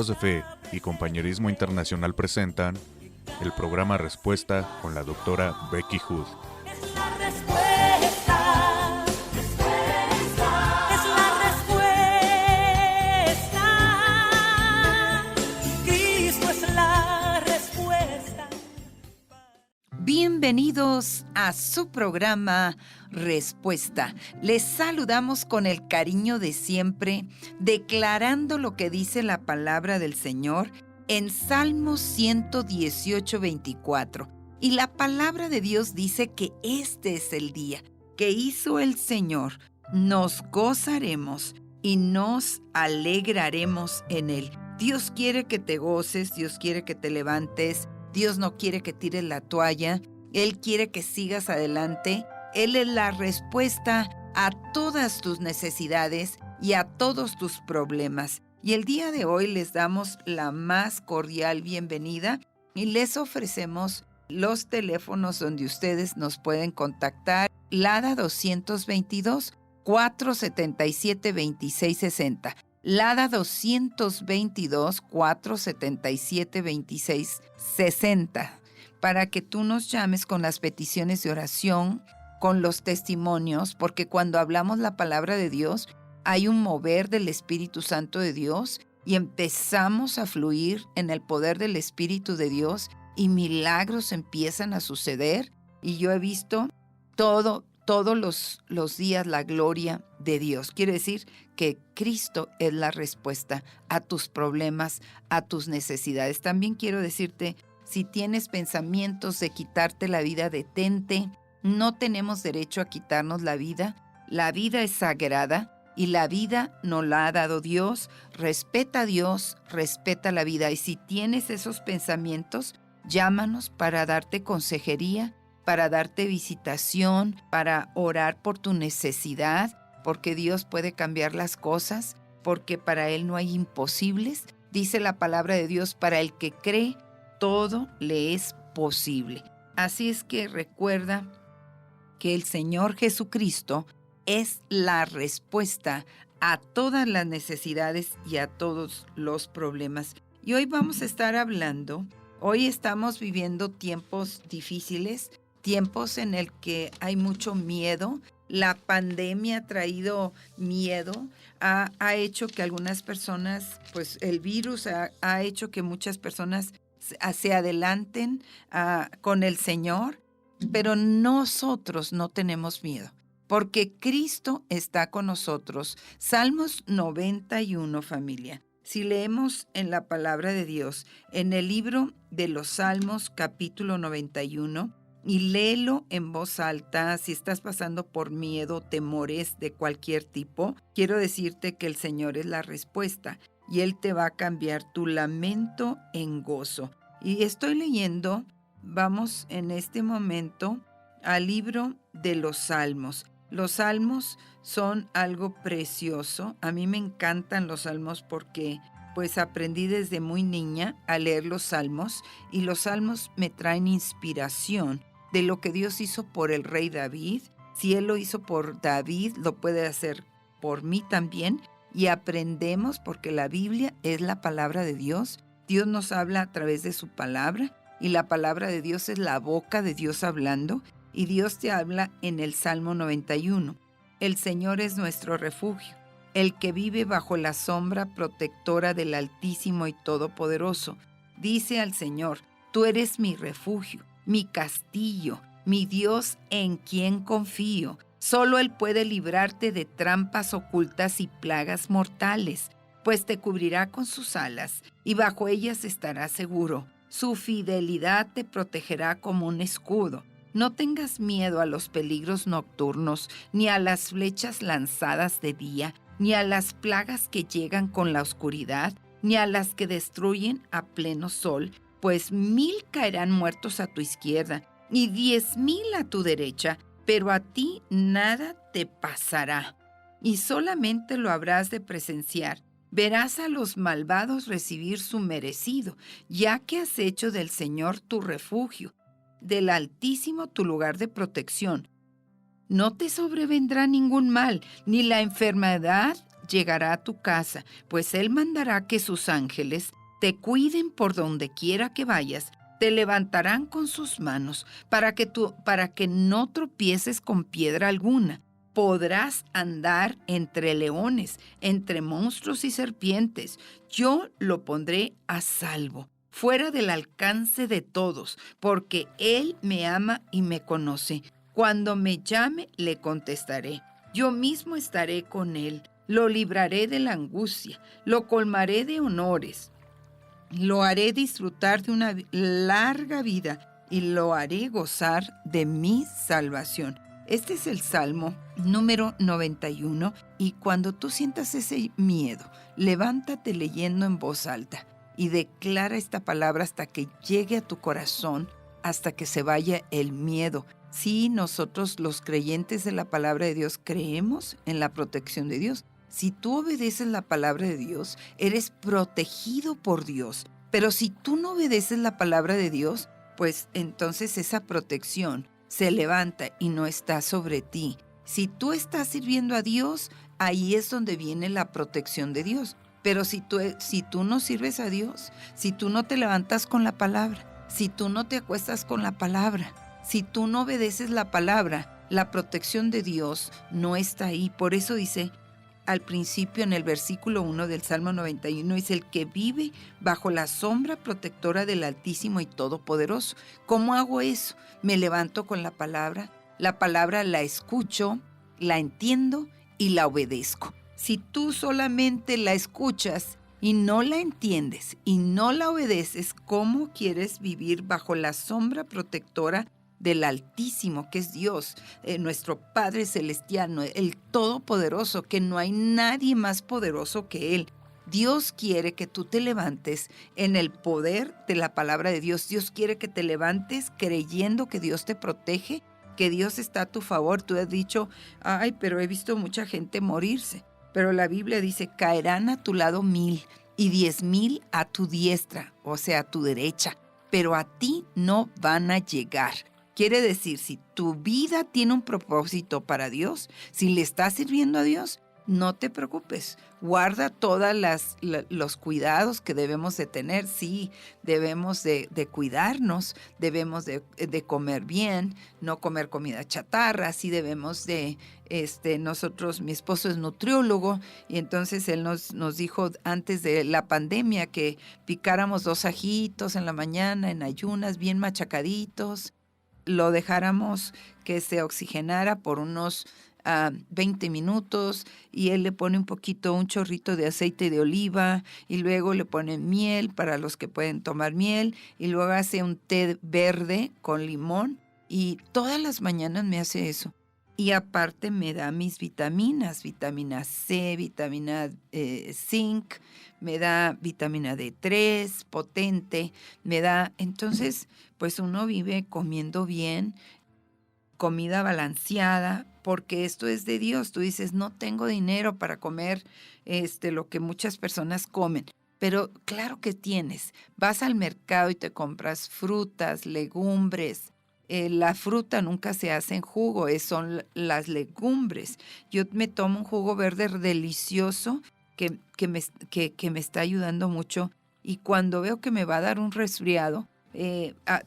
Amigos de Fe y Compañerismo Internacional presentan el programa Respuesta con la doctora Becky Hood. Es la respuesta, es la respuesta. Cristo es la respuesta. Bienvenidos a su programa Respuesta. Les saludamos con el cariño de siempre, declarando lo que dice la palabra del Señor en Salmos 118, 24. Y la palabra de Dios dice que este es el día que hizo el Señor. Nos gozaremos y nos alegraremos en él. Dios quiere que te goces, Dios quiere que te levantes, Dios no quiere que tires la toalla, Él quiere que sigas adelante. Él es la respuesta a todas tus necesidades y a todos tus problemas. Y el día de hoy les damos la más cordial bienvenida y les ofrecemos los teléfonos donde ustedes nos pueden contactar. LADA 222-477-2660. LADA 222-477-2660. Para que tú nos llames con las peticiones de oración, con los testimonios, porque cuando hablamos la palabra de Dios, hay un mover del Espíritu Santo de Dios y empezamos a fluir en el poder del Espíritu de Dios y milagros empiezan a suceder. Y yo he visto todos los días la gloria de Dios. Quiere decir que Cristo es la respuesta a tus problemas, a tus necesidades. También quiero decirte, si tienes pensamientos de quitarte la vida, detente. No tenemos derecho a quitarnos la vida. La vida es sagrada y la vida nos la ha dado Dios. Respeta a Dios, respeta la vida. Y si tienes esos pensamientos, llámanos para darte consejería, para darte visitación, para orar por tu necesidad, porque Dios puede cambiar las cosas, porque para Él no hay imposibles. Dice la palabra de Dios, para el que cree, todo le es posible. Así es que recuerda que el Señor Jesucristo es la respuesta a todas las necesidades y a todos los problemas. Y hoy vamos a estar hablando, hoy estamos viviendo tiempos difíciles, tiempos en el que hay mucho miedo. La pandemia ha traído miedo, ha hecho que algunas personas, pues el virus ha hecho que muchas personas se adelanten con el Señor, pero nosotros no tenemos miedo, porque Cristo está con nosotros. Salmos 91, familia. Si leemos en la palabra de Dios, en el libro de los Salmos, capítulo 91, y léelo en voz alta, si estás pasando por miedo, temores de cualquier tipo, quiero decirte que el Señor es la respuesta y Él te va a cambiar tu lamento en gozo. Y estoy leyendo, vamos en este momento al libro de los Salmos. Los Salmos son algo precioso. A mí me encantan los Salmos porque pues aprendí desde muy niña a leer los Salmos y los Salmos me traen inspiración de lo que Dios hizo por el rey David. Si Él lo hizo por David, lo puede hacer por mí también. Y aprendemos porque la Biblia es la palabra de Dios. Dios nos habla a través de su palabra y la palabra de Dios es la boca de Dios hablando y Dios te habla en el Salmo 91. El Señor es nuestro refugio, el que vive bajo la sombra protectora del Altísimo y Todopoderoso. Dice al Señor, tú eres mi refugio, mi castillo, mi Dios en quien confío. Solo Él puede librarte de trampas ocultas y plagas mortales, pues te cubrirá con sus alas y bajo ellas estarás seguro. Su fidelidad te protegerá como un escudo. No tengas miedo a los peligros nocturnos, ni a las flechas lanzadas de día, ni a las plagas que llegan con la oscuridad, ni a las que destruyen a pleno sol, pues 1000 caerán muertos a tu izquierda y 10,000 a tu derecha, pero a ti nada te pasará. Y solamente lo habrás de presenciar. Verás a los malvados recibir su merecido, ya que has hecho del Señor tu refugio, del Altísimo tu lugar de protección. No te sobrevendrá ningún mal, ni la enfermedad llegará a tu casa, pues Él mandará que sus ángeles te cuiden por donde quiera que vayas. Te levantarán con sus manos para que no tropieces con piedra alguna. Podrás andar entre leones, entre monstruos y serpientes. Yo lo pondré a salvo, fuera del alcance de todos, porque Él me ama y me conoce. Cuando me llame, le contestaré. Yo mismo estaré con Él. Lo libraré de la angustia, lo colmaré de honores. Lo haré disfrutar de una larga vida y lo haré gozar de mi salvación. Este es el Salmo número 91 y cuando tú sientas ese miedo, levántate leyendo en voz alta y declara esta palabra hasta que llegue a tu corazón, hasta que se vaya el miedo. Sí, nosotros los creyentes de la palabra de Dios creemos en la protección de Dios. Si tú obedeces la palabra de Dios, eres protegido por Dios. Pero si tú no obedeces la palabra de Dios, pues entonces esa protección se levanta y no está sobre ti. Si tú estás sirviendo a Dios, ahí es donde viene la protección de Dios. Pero si tú no sirves a Dios, si tú no te levantas con la palabra, si tú no te acuestas con la palabra, si tú no obedeces la palabra, la protección de Dios no está ahí. Por eso dice al principio en el versículo 1 del Salmo 91, dice: el que vive bajo la sombra protectora del Altísimo y Todopoderoso. ¿Cómo hago eso? Me levanto con la palabra la escucho, la entiendo y la obedezco. Si tú solamente la escuchas y no la entiendes y no la obedeces, ¿cómo quieres vivir bajo la sombra protectora del Altísimo, que es Dios, nuestro Padre Celestial, el Todopoderoso, que no hay nadie más poderoso que Él? Dios quiere que tú te levantes en el poder de la palabra de Dios. Dios quiere que te levantes creyendo que Dios te protege, que Dios está a tu favor. Tú has dicho: ay, pero he visto mucha gente morirse. Pero la Biblia dice: caerán a tu lado 1000 y 10,000 a tu diestra, o sea, a tu derecha, pero a ti no van a llegar. Quiere decir, si tu vida tiene un propósito para Dios, si le estás sirviendo a Dios, no te preocupes. Guarda todos los cuidados que debemos de tener. Sí, debemos de cuidarnos, debemos de comer bien, no comer comida chatarra. Sí, debemos de, nosotros, mi esposo es nutriólogo, y entonces él nos dijo antes de la pandemia que picáramos 2 ajitos en la mañana en ayunas, bien machacaditos, lo dejáramos que se oxigenara por unos 20 minutos, y él le pone un chorrito de aceite de oliva, y luego le pone miel para los que pueden tomar miel, y luego hace un té verde con limón, y todas las mañanas me hace eso. Y aparte me da mis vitaminas, vitamina C, vitamina zinc, me da vitamina D3, potente, me da. Entonces, pues uno vive comiendo bien, comida balanceada, porque esto es de Dios. Tú dices: no tengo dinero para comer lo que muchas personas comen. Pero claro que tienes. Vas al mercado y te compras frutas, legumbres. La fruta nunca se hace en jugo, son las legumbres. Yo me tomo un jugo verde delicioso que me está ayudando mucho. Y cuando veo que me va a dar un resfriado,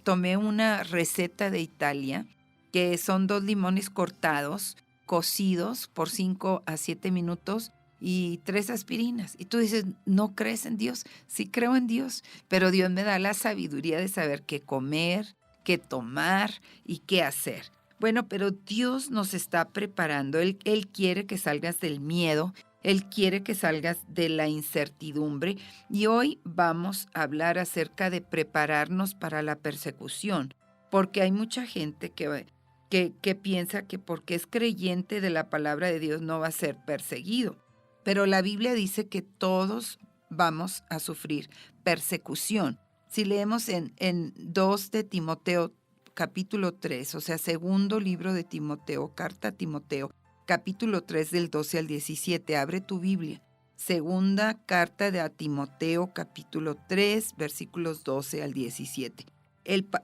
tomé una receta de Italia, que son 2 limones cortados, cocidos por 5 a 7 minutos y 3 aspirinas. Y tú dices: ¿no crees en Dios? Sí creo en Dios, pero Dios me da la sabiduría de saber qué comer, qué tomar y qué hacer. Bueno, pero Dios nos está preparando. Él quiere que salgas del miedo, Él quiere que salgas de la incertidumbre. Y hoy vamos a hablar acerca de prepararnos para la persecución, porque hay mucha gente que piensa que porque es creyente de la palabra de Dios no va a ser perseguido. Pero la Biblia dice que todos vamos a sufrir persecución. Si leemos en 2 de Timoteo, capítulo 3, o sea, segundo libro de Timoteo, carta a Timoteo, capítulo 3 del 12 al 17, abre tu Biblia. Segunda carta de a Timoteo, capítulo 3, versículos 12 al 17.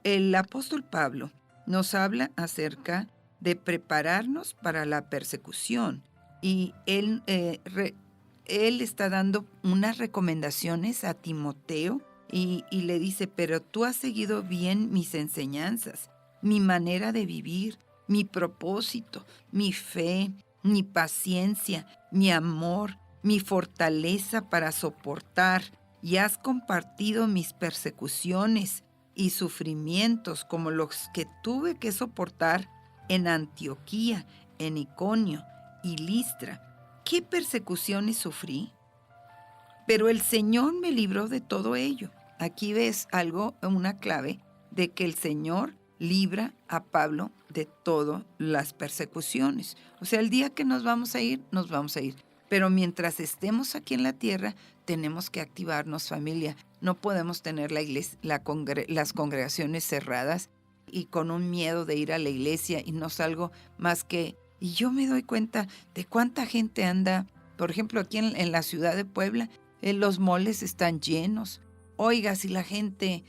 El apóstol Pablo nos habla acerca de prepararnos para la persecución, y él él está dando unas recomendaciones a Timoteo y le dice, pero tú has seguido bien mis enseñanzas, mi manera de vivir, mi propósito, mi fe, mi paciencia, mi amor, mi fortaleza para soportar, y has compartido mis persecuciones y sufrimientos como los que tuve que soportar en Antioquía, en Iconio y Listra. ¿Qué persecuciones sufrí? Pero el Señor me libró de todo ello. Aquí ves algo, una clave de que el Señor libra a Pablo de todas las persecuciones. O sea, el día que nos vamos a ir, nos vamos a ir. Pero mientras estemos aquí en la tierra, tenemos que activarnos, familia. No podemos tener la iglesia, las congregaciones cerradas y con un miedo de ir a la iglesia y no salgo más que... Y yo me doy cuenta de cuánta gente anda, por ejemplo, aquí en la ciudad de Puebla, los moles están llenos. Oiga, si la gente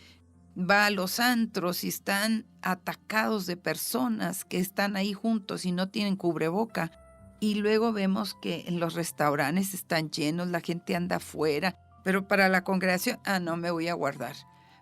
va a los antros y están atacados de personas que están ahí juntos y no tienen cubreboca, y luego vemos que en los restaurantes están llenos, la gente anda afuera, pero para la congregación, no me voy a guardar.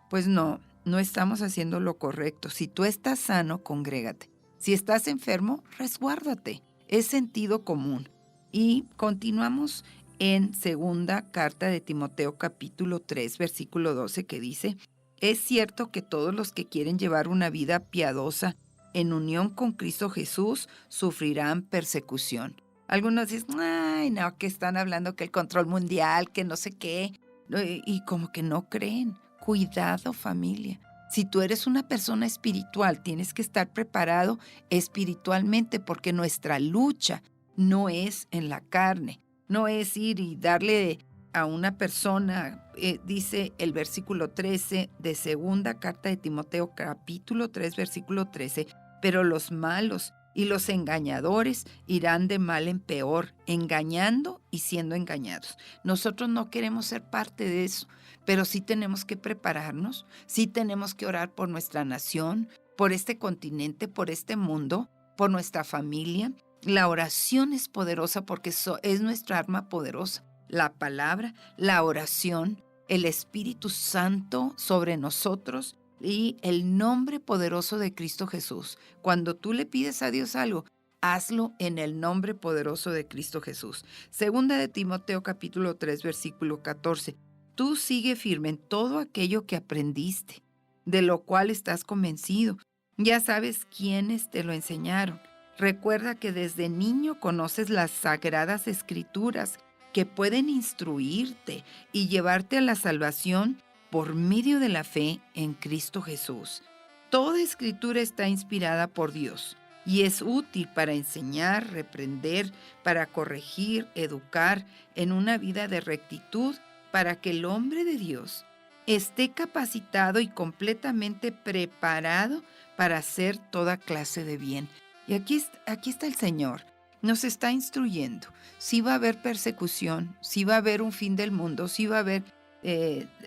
Pues no estamos haciendo lo correcto. Si tú estás sano, congrégate. Si estás enfermo, resguárdate. Es sentido común. Y continuamos en segunda carta de Timoteo capítulo 3, versículo 12, que dice, es cierto que todos los que quieren llevar una vida piadosa en unión con Cristo Jesús sufrirán persecución. Algunos dicen, ay, no, que están hablando que el control mundial, que no sé qué, y como que no creen. Cuidado, familia. Si tú eres una persona espiritual, tienes que estar preparado espiritualmente porque nuestra lucha no es en la carne, no es ir y darle a una persona, dice el versículo 13 de segunda carta de Timoteo capítulo 3, versículo 13, pero los malos y los engañadores irán de mal en peor, engañando y siendo engañados. Nosotros no queremos ser parte de eso, pero sí tenemos que prepararnos, sí tenemos que orar por nuestra nación, por este continente, por este mundo, por nuestra familia. La oración es poderosa porque es nuestra arma poderosa. La palabra, la oración, el Espíritu Santo sobre nosotros y el nombre poderoso de Cristo Jesús. Cuando tú le pides a Dios algo, hazlo en el nombre poderoso de Cristo Jesús. Segunda de Timoteo capítulo 3, versículo 14. Tú sigue firme en todo aquello que aprendiste, de lo cual estás convencido. Ya sabes quiénes te lo enseñaron. Recuerda que desde niño conoces las sagradas escrituras que pueden instruirte y llevarte a la salvación por medio de la fe en Cristo Jesús. Toda escritura está inspirada por Dios y es útil para enseñar, reprender, para corregir, educar en una vida de rectitud, para que el hombre de Dios esté capacitado y completamente preparado para hacer toda clase de bien. Y aquí está el Señor. Nos está instruyendo. Sí va a haber persecución, sí va a haber un fin del mundo, sí va a haber...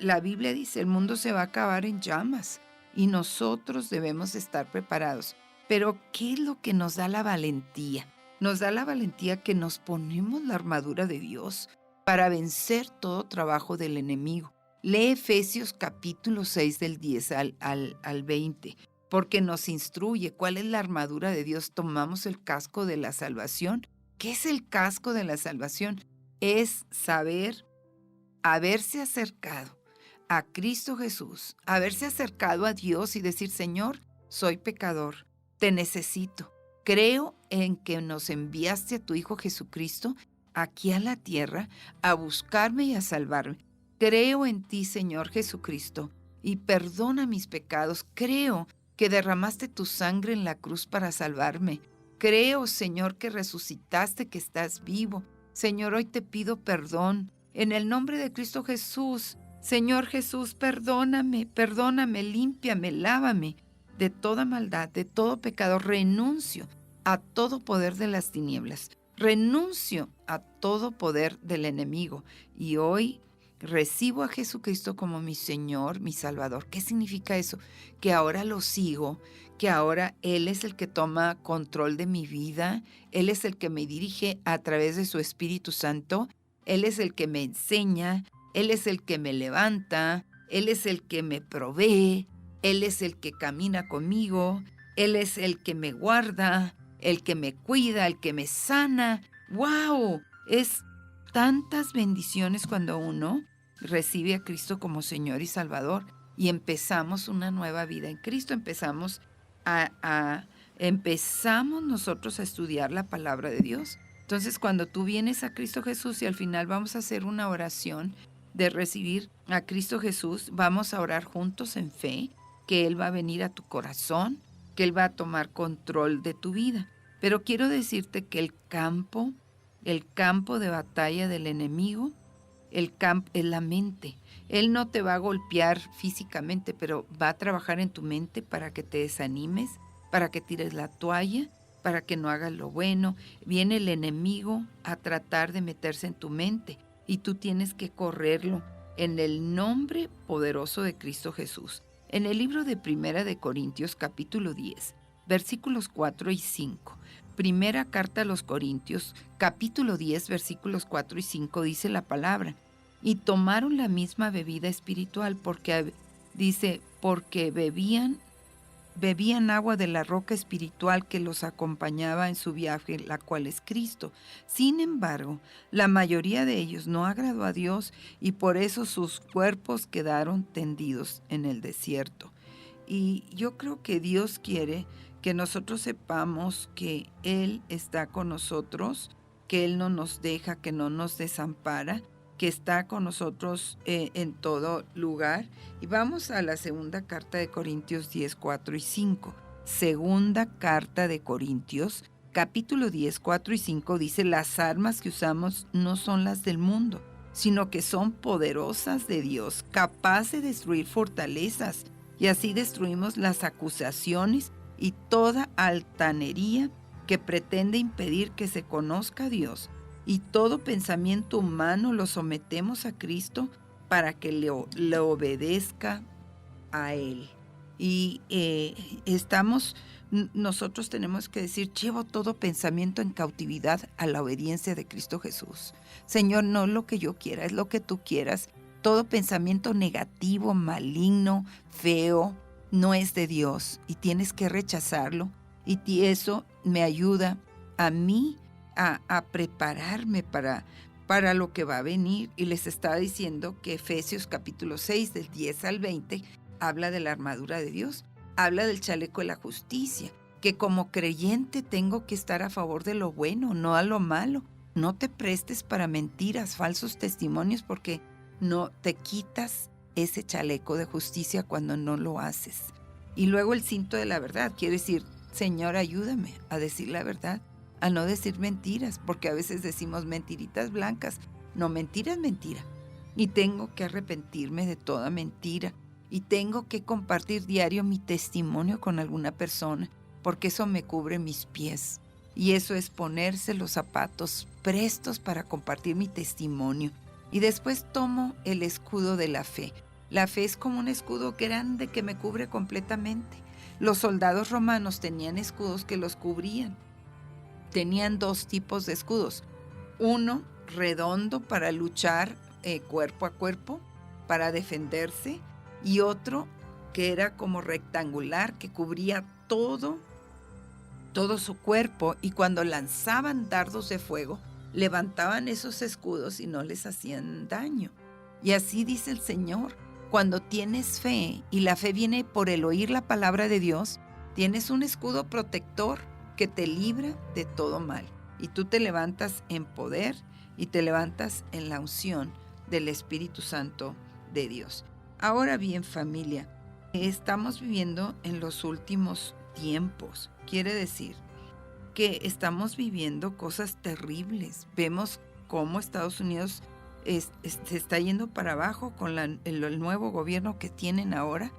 la Biblia dice, el mundo se va a acabar en llamas y nosotros debemos estar preparados. Pero, ¿qué es lo que nos da la valentía? Nos da la valentía que nos ponemos la armadura de Dios para vencer todo trabajo del enemigo. Lee Efesios capítulo 6 del 10 al 20. Porque nos instruye cuál es la armadura de Dios. Tomamos el casco de la salvación. ¿Qué es el casco de la salvación? Es saber haberse acercado a Cristo Jesús, haberse acercado a Dios y decir, Señor, soy pecador, te necesito. Creo en que nos enviaste a tu Hijo Jesucristo aquí a la tierra a buscarme y a salvarme. Creo en ti, Señor Jesucristo, y perdona mis pecados. Creo que derramaste tu sangre en la cruz para salvarme. Creo, Señor, que resucitaste, que estás vivo. Señor, hoy te pido perdón. En el nombre de Cristo Jesús, Señor Jesús, perdóname, límpiame, lávame de toda maldad, de todo pecado. Renuncio a todo poder de las tinieblas. Renuncio a todo poder del enemigo. Y hoy recibo a Jesucristo como mi Señor, mi Salvador. ¿Qué significa eso? Que ahora lo sigo, que ahora Él es el que toma control de mi vida, Él es el que me dirige a través de su Espíritu Santo Él es el que me enseña, Él es el que me levanta, Él es el que me provee, Él es el que camina conmigo, Él es el que me guarda, el que me cuida, el que me sana. ¡Wow! Es tantas bendiciones cuando uno recibe a Cristo como Señor y Salvador y empezamos una nueva vida en Cristo. Empezamos nosotros a estudiar la palabra de Dios. Entonces, cuando tú vienes a Cristo Jesús y al final vamos a hacer una oración de recibir a Cristo Jesús, vamos a orar juntos en fe, que Él va a venir a tu corazón, que Él va a tomar control de tu vida. Pero quiero decirte que el campo de batalla del enemigo, el campo es la mente. Él no te va a golpear físicamente, pero va a trabajar en tu mente para que te desanimes, para que tires la toalla, para que no hagas lo bueno. Viene el enemigo a tratar de meterse en tu mente y tú tienes que correrlo en el nombre poderoso de Cristo Jesús. En el libro de Primera de Corintios, capítulo 10, versículos 4 y 5. Primera carta a los Corintios, capítulo 10, versículos 4 y 5, dice la palabra. Y tomaron la misma bebida espiritual porque bebían agua de la roca espiritual que los acompañaba en su viaje, la cual es Cristo. Sin embargo, la mayoría de ellos no agradó a Dios y por eso sus cuerpos quedaron tendidos en el desierto. Y yo creo que Dios quiere que nosotros sepamos que Él está con nosotros, que Él no nos deja, que no nos desampara, que está con nosotros en todo lugar. Y vamos a la segunda carta de Corintios 10, 4 y 5. Segunda carta de Corintios, capítulo 10, 4 y 5 dice: las armas que usamos no son las del mundo, sino que son poderosas de Dios, capaces de destruir fortalezas. Y así destruimos las acusaciones y toda altanería que pretende impedir que se conozca a Dios. Y todo pensamiento humano lo sometemos a Cristo para que le obedezca a Él. Y nosotros tenemos que decir: llevo todo pensamiento en cautividad a la obediencia de Cristo Jesús. Señor, no lo que yo quiera, es lo que tú quieras. Todo pensamiento negativo, maligno, feo, no es de Dios y tienes que rechazarlo. Y eso me ayuda a mí a prepararme para lo que va a venir. Y les estaba diciendo que Efesios capítulo 6, del 10 al 20, habla de la armadura de Dios, habla del chaleco de la justicia, que como creyente tengo que estar a favor de lo bueno, no a lo malo. No te prestes para mentiras, falsos testimonios, porque no te quitas ese chaleco de justicia cuando no lo haces. Y luego el cinto de la verdad, quiere decir: Señor, ayúdame a decir la verdad, a no decir mentiras, porque a veces decimos mentiritas blancas. No, mentira es mentira. Y tengo que arrepentirme de toda mentira. Y tengo que compartir diario mi testimonio con alguna persona, porque eso me cubre mis pies. Y eso es ponerse los zapatos prestos para compartir mi testimonio. Y después tomo el escudo de la fe. La fe es como un escudo grande que me cubre completamente. Los soldados romanos tenían escudos que los cubrían. Tenían dos tipos de escudos. Uno redondo para luchar cuerpo a cuerpo, para defenderse. Y otro que era como rectangular, que cubría todo su cuerpo. Y cuando lanzaban dardos de fuego, levantaban esos escudos y no les hacían daño. Y así dice el Señor: cuando tienes fe, y la fe viene por el oír la palabra de Dios, tienes un escudo protector que te libra de todo mal. Y tú te levantas en poder y te levantas en la unción del Espíritu Santo de Dios. Ahora bien, familia, estamos viviendo en los últimos tiempos. Quiere decir que estamos viviendo cosas terribles. Vemos cómo Estados Unidos se está yendo para abajo con el nuevo gobierno que tienen ahora.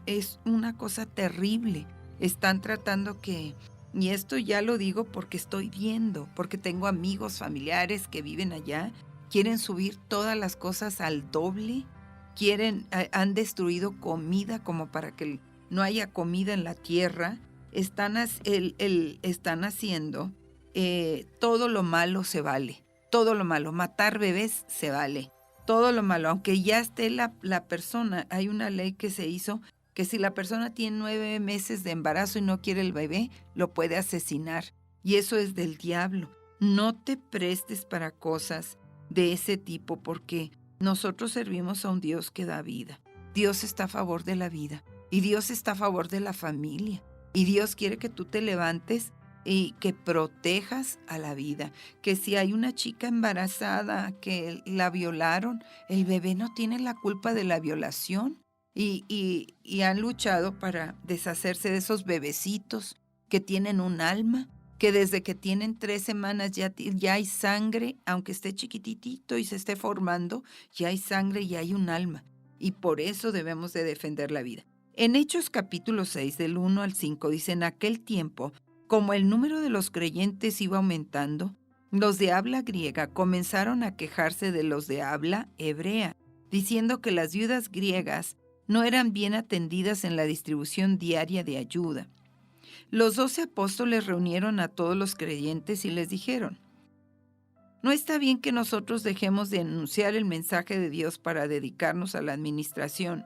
Es una cosa terrible. Están tratando y esto ya lo digo porque estoy viendo, porque tengo amigos, familiares que viven allá, quieren subir todas las cosas al doble, han destruido comida como para que no haya comida en la tierra. Están haciendo todo lo malo se vale. todo lo malo. Matar bebés se vale. Todo lo malo, aunque ya esté la persona, hay una ley que se hizo que si la persona tiene 9 meses de embarazo y no quiere el bebé, lo puede asesinar. Y eso es del diablo. No te prestes para cosas de ese tipo porque nosotros servimos a un Dios que da vida. Dios está a favor de la vida y Dios está a favor de la familia. Y Dios quiere que tú te levantes y que protejas a la vida. Que si hay una chica embarazada que la violaron, el bebé no tiene la culpa de la violación. Y han luchado para deshacerse de esos bebecitos que tienen un alma, que desde que tienen 3 semanas ya hay sangre, aunque esté chiquititito y se esté formando, ya hay sangre y hay un alma. Y por eso debemos de defender la vida. En Hechos capítulo 6, del 1 al 5, dice: en aquel tiempo, como el número de los creyentes iba aumentando, los de habla griega comenzaron a quejarse de los de habla hebrea, diciendo que las viudas griegas no eran bien atendidas en la distribución diaria de ayuda. Los 12 apóstoles reunieron a todos los creyentes y les dijeron: no está bien que nosotros dejemos de anunciar el mensaje de Dios para dedicarnos a la administración.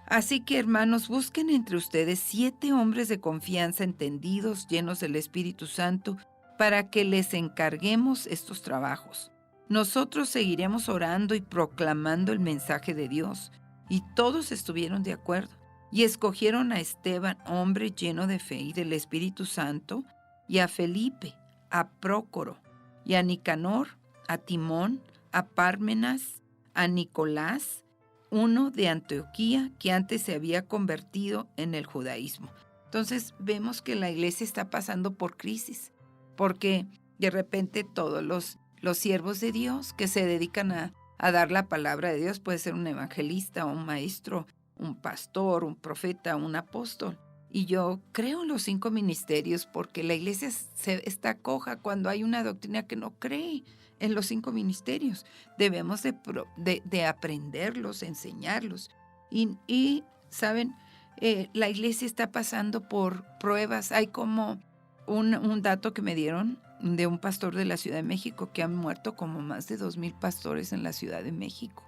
Así que, hermanos, busquen entre ustedes 7 hombres de confianza, entendidos, llenos del Espíritu Santo, para que les encarguemos estos trabajos. Nosotros seguiremos orando y proclamando el mensaje de Dios. Y todos estuvieron de acuerdo. Y escogieron a Esteban, hombre lleno de fe y del Espíritu Santo, y a Felipe, a Prócoro, y a Nicanor, a Timón, a Pármenas, a Nicolás, uno de Antioquía que antes se había convertido en el judaísmo. Entonces vemos que la iglesia está pasando por crisis, porque de repente todos los siervos de Dios que se dedican a dar la palabra de Dios, puede ser un evangelista, un maestro, un pastor, un profeta, un apóstol. Y yo creo en los 5 ministerios porque la iglesia está coja cuando hay una doctrina que no cree en los 5 ministerios. Debemos de aprenderlos, enseñarlos. Y ¿saben? La iglesia está pasando por pruebas. Hay como un dato que me dieron de un pastor de la Ciudad de México que han muerto como más de 2,000 pastores en la Ciudad de México.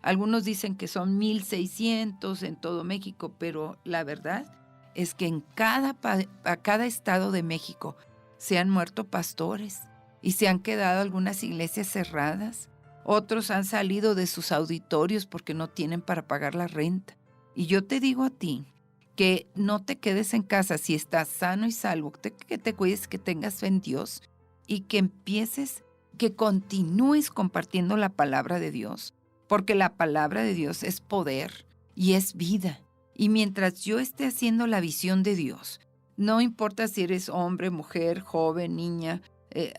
Algunos dicen que son 1,600 en todo México, pero la verdad es que en cada estado de México se han muerto pastores y se han quedado algunas iglesias cerradas. Otros han salido de sus auditorios porque no tienen para pagar la renta. Y yo te digo a ti que no te quedes en casa si estás sano y salvo, que te cuides, que tengas fe en Dios y que continúes compartiendo la palabra de Dios, porque la palabra de Dios es poder y es vida. Y mientras yo esté haciendo la visión de Dios, no importa si eres hombre, mujer, joven, niña,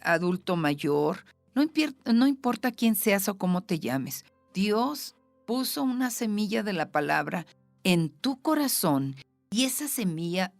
adulto mayor, no importa quién seas o cómo te llames, Dios puso una semilla de la palabra en tu corazón y esa semilla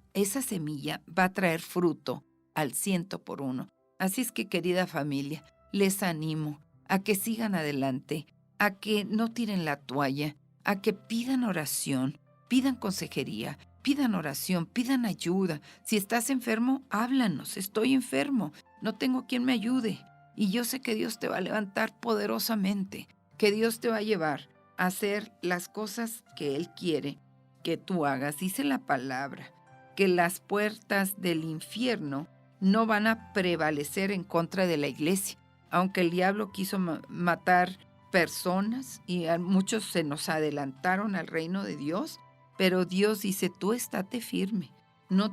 va a traer fruto al 100%. Así es que, querida familia, les animo a que sigan adelante, a que no tiren la toalla, a que pidan oración, pidan consejería, pidan oración, pidan ayuda. Si estás enfermo, háblanos. Estoy enfermo, no tengo quien me ayude. Y yo sé que Dios te va a levantar poderosamente, que Dios te va a llevar a hacer las cosas que Él quiere que tú hagas. Dice la palabra que las puertas del infierno no van a prevalecer en contra de la iglesia. Aunque el diablo quiso matar personas y a muchos se nos adelantaron al reino de Dios, pero Dios dice: tú estate firme, no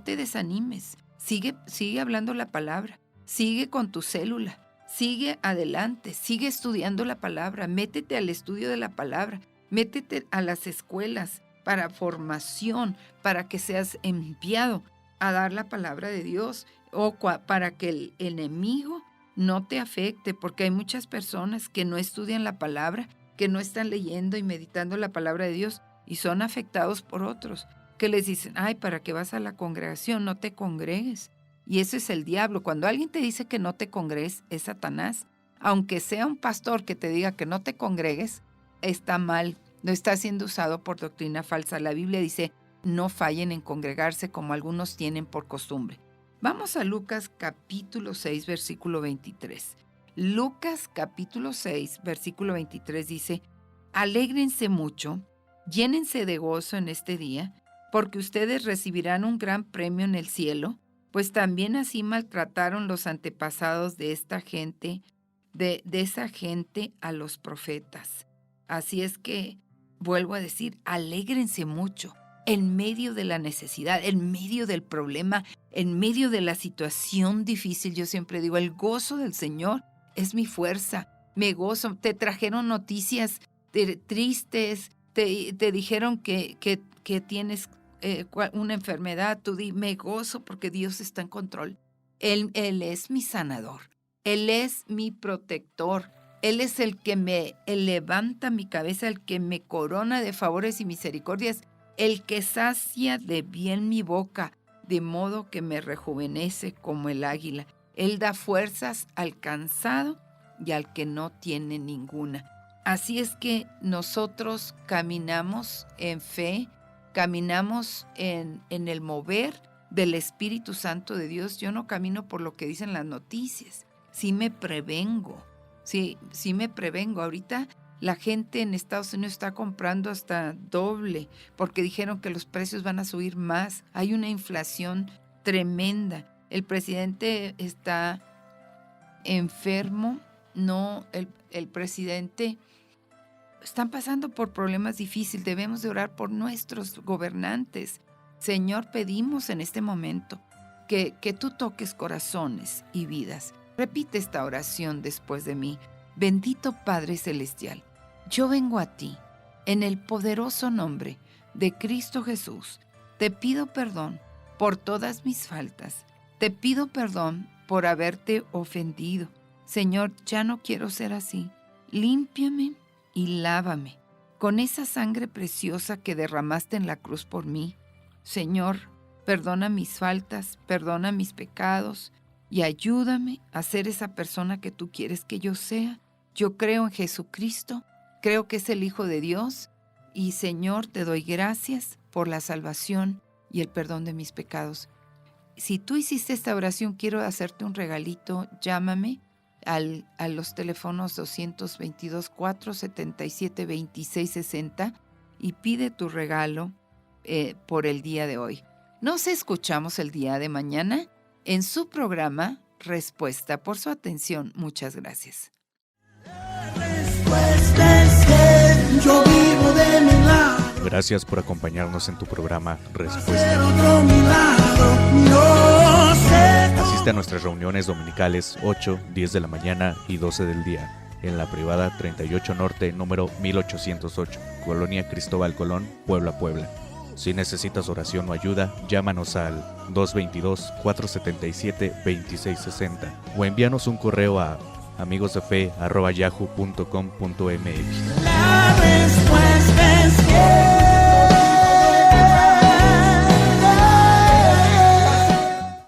te desanimes, sigue hablando la palabra, sigue con tu célula, sigue adelante, sigue estudiando la palabra, métete al estudio de la palabra, métete a las escuelas para formación, para que seas enviado a dar la palabra de Dios o para que el enemigo no te afecte, porque hay muchas personas que no estudian la palabra, que no están leyendo y meditando la palabra de Dios y son afectados por otros, que les dicen: ay, ¿para qué vas a la congregación? No te congregues. Y eso es el diablo. Cuando alguien te dice que no te congregues, es Satanás. Aunque sea un pastor que te diga que no te congregues, está mal, no está siendo usado por doctrina falsa. La Biblia dice: no fallen en congregarse como algunos tienen por costumbre. Vamos a Lucas capítulo 6, versículo 23. Lucas capítulo 6, versículo 23 dice: Alégrense mucho, llénense de gozo en este día, porque ustedes recibirán un gran premio en el cielo, pues también así maltrataron los antepasados de esta gente, de esa gente a los profetas. Así es que, vuelvo a decir, alégrense mucho en medio de la necesidad, en medio del problema, en medio de la situación difícil. Yo siempre digo, el gozo del Señor es mi fuerza, me gozo. Te trajeron noticias tristes, te dijeron que tienes una enfermedad, tú di, me gozo porque Dios está en control. Él es mi sanador, Él es mi protector, Él es el que me levanta mi cabeza, el que me corona de favores y misericordias, el que sacia de bien mi boca, de modo que me rejuvenece como el águila. Él da fuerzas al cansado y al que no tiene ninguna. Así es que nosotros caminamos en fe, caminamos en el mover del Espíritu Santo de Dios. Yo no camino por lo que dicen las noticias. Sí me prevengo. Sí me prevengo. Ahorita la gente en Estados Unidos está comprando hasta doble porque dijeron que los precios van a subir más. Hay una inflación tremenda. El presidente está enfermo. No, el presidente... Están pasando por problemas difíciles. Debemos de orar por nuestros gobernantes. Señor, pedimos en este momento que tú toques corazones y vidas. Repite esta oración después de mí. Bendito Padre Celestial, yo vengo a ti en el poderoso nombre de Cristo Jesús. Te pido perdón por todas mis faltas. Te pido perdón por haberte ofendido. Señor, ya no quiero ser así. Límpiame y lávame con esa sangre preciosa que derramaste en la cruz por mí. Señor, perdona mis faltas, perdona mis pecados y ayúdame a ser esa persona que tú quieres que yo sea. Yo creo en Jesucristo, creo que es el Hijo de Dios y, Señor, te doy gracias por la salvación y el perdón de mis pecados. Si tú hiciste esta oración, quiero hacerte un regalito. Llámame a los teléfonos 222-477-2660 y pide tu regalo por el día de hoy. Nos escuchamos el día de mañana en su programa Respuesta. Por su atención, muchas gracias. Yo vivo de milagro. Gracias por acompañarnos en tu programa Respuesta. Hacer otro milagro, no sé. Asiste a nuestras reuniones dominicales 8, 10 de la mañana y 12 del día en la privada 38 Norte, número 1808, Colonia Cristóbal Colón, Puebla, Puebla. Si necesitas oración o ayuda, llámanos al 222-477-2660 o envíanos un correo a amigosdefe@yahoo.com.mx. La respuesta es que